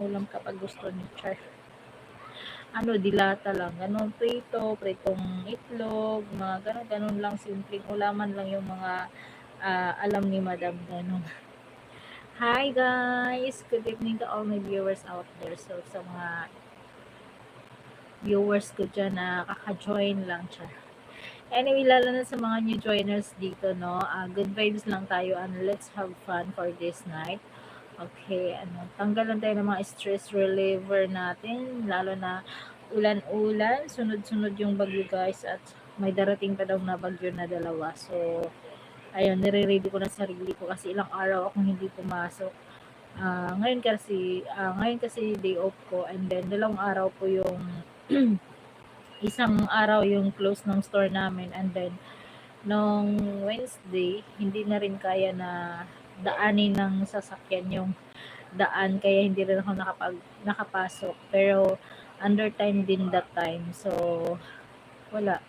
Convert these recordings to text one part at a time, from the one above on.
ulam kapag gusto ni Char. Ano, dilata lang. Ganun, prito, pritong itlog, mga ganun lang, simpleng ulaman lang yung mga alam ni Madam. Ganun. Hi guys! Good evening to all my viewers out there. So, sa mga viewers ko dyan na kaka-join lang siya. Anyway, lalo na sa mga new joiners dito, no? Good vibes lang tayo and let's have fun for this night. Okay, tanggalan tayo ng mga stress reliever natin, lalo na ulan-ulan, sunod-sunod yung bagyo guys at may darating pa daw na bagyo na dalawa. So, ayun, nire-ready ko na sarili ko kasi ilang araw akong hindi pumasok. Ngayon kasi day off ko and then dalawang araw po yung isang araw yung close ng store namin and then nung Wednesday hindi na rin kaya na daanin ng sasakyan yung daan kaya hindi rin ako nakapasok pero under time din that time so wala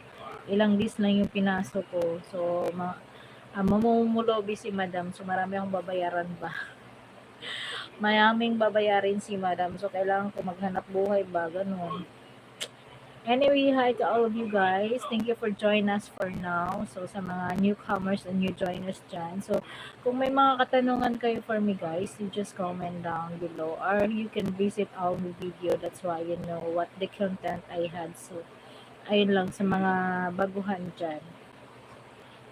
ilang days lang yung pinasok ko so mamumulobi si madam so marami akong babayaran ba mayaming babayarin si madam so kailangan ko maghanap buhay ba ganun. Anyway, hi to all of you guys. Thank you for joining us for now. So, sa mga newcomers and new joiners dyan. So, kung may mga katanungan kayo for me guys, you just comment down below. Or you can visit our video. That's why you know what the content I had. So, ayun lang sa mga baguhan dyan.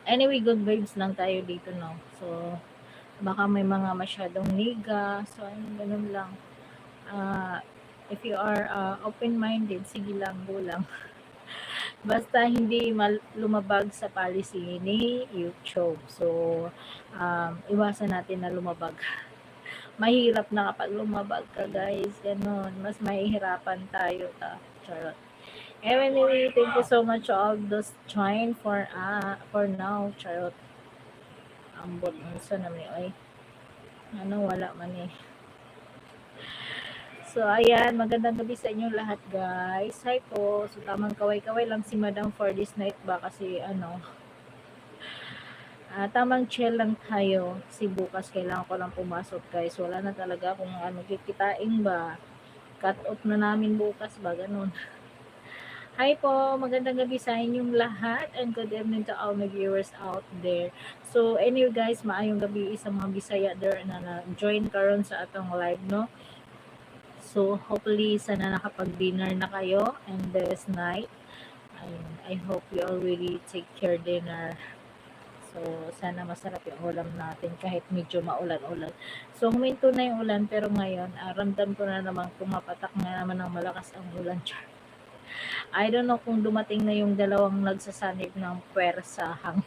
Anyway, good vibes lang tayo dito, no? So, baka may mga masyadong niga. So, ayun, ganun lang. If you are open-minded, sige lang, go lang. Basta hindi lumabag sa policy ni YouTube. So, iwasan natin na lumabag. Mahirap na kapag lumabag ka, guys. Ganun. Mas mahihirapan tayo. Charot. Anyway, thank you so much to all those join for now. Charot. Ambot. Sa namin. Ay. Wala man eh. So, ayan, magandang gabi sa inyong lahat, guys. Hi po. So, tamang kaway-kaway lang si Madam for this night ba? Kasi, tamang chill lang tayo. Kasi bukas, kailangan ko lang pumasok, guys. Wala na talaga kung kikitain ba. Cut off na namin bukas ba? Ganun. Hi po. Magandang gabi sa inyong lahat. And good evening to all my viewers out there. So, anyway, guys, maayong gabi sa mga Bisaya there na join karon sa atong live, no? So, hopefully, sana nakapag-dinner na kayo and this night. I hope you already take your dinner. So, sana masarap yung ulam natin kahit medyo maulan-ulan. So, huminto na yung ulan pero ngayon, ramdam ko na naman pumapatak na naman ng malakas ang ulan. I don't know kung dumating na yung dalawang nagsasanib ng puwersahang.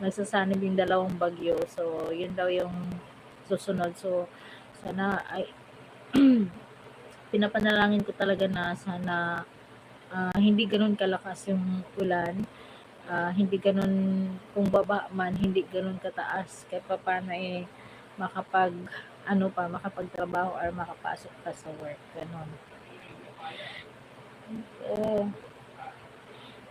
Nagsasanib yung dalawang bagyo. So, yun daw yung susunod. So, sana ay pinapanalangin ko talaga na sana hindi ganun kalakas yung ulan, hindi ganun kung baba man, hindi ganun kataas kahit pa paano makapagtrabaho or makapasok ka sa work, ganun.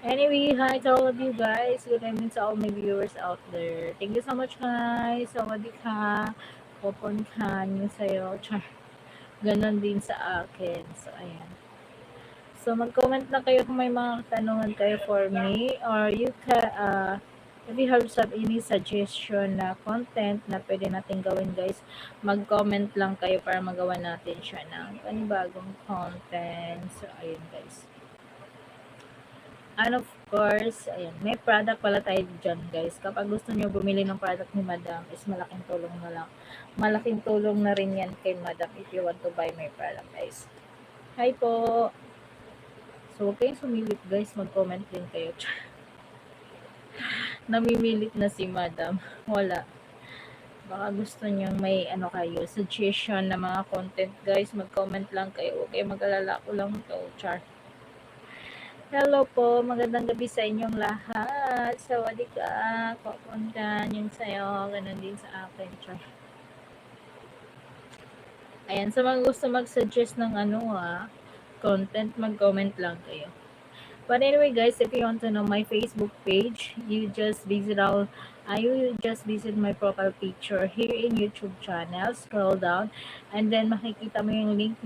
Anyway, hi to all of you guys. Good evening to all my viewers out there. Thank you so much guys. Sawadee ka. Popon ka. Yung sa'yo. Ganon din sa akin. So, ayan. So, mag-comment na kayo kung may mga katanungan kayo for me or you can, if you have any suggestion na content na pwede natin gawin guys, mag-comment lang kayo para magawa natin siya ng panibagong content. So, ayun guys. And of course, ayan, may product pala tayo dyan guys. Kapag gusto nyo bumili ng product ni Madam is malaking tulong na lang. Malaking tulong na rin yan kay Madam if you want to buy my product guys. Hi po! So, huwag kayong sumilit guys, mag-comment din kayo. Namimilit na si Madam. Wala. Baka gusto niyang may kayo, suggestion na mga content guys, mag-comment lang kayo. Huwag kayong mag-alala ko lang to. Char. Hello po, magandang gabi sa inyong lahat. Sawadee ka, kukuntan yung sa'yo, ganun din sa akin. Char. Ayan, sa mga gusto mag-suggest ng content, mag-comment lang kayo. But anyway, guys, if you want to know my Facebook page, you just visit my profile picture here in YouTube channel. Scroll down, and then makikita mo yung link